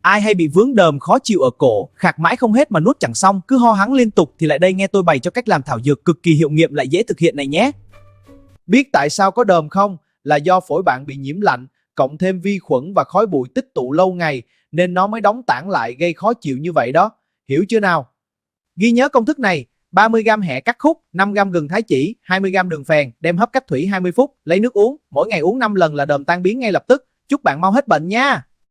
Ai hay bị vướng đờm khó chịu ở cổ, khạc mãi không hết mà nuốt chẳng xong, cứ ho hắng liên tục thì lại đây nghe tôi bày cho cách làm thảo dược cực kỳ hiệu nghiệm lại dễ thực hiện này nhé. Biết tại sao có đờm không? Là do phổi bạn bị nhiễm lạnh, cộng thêm vi khuẩn và khói bụi tích tụ lâu ngày nên nó mới đóng tản lại gây khó chịu như vậy đó. Hiểu chưa nào? Ghi nhớ công thức này: 30g hẹ cắt khúc, 5g gừng thái chỉ, 20g đường phèn, đem hấp cách thủy 20 phút, lấy nước uống, mỗi ngày uống 5 lần là đờm tan biến ngay lập tức. Chúc bạn mau hết bệnh nha.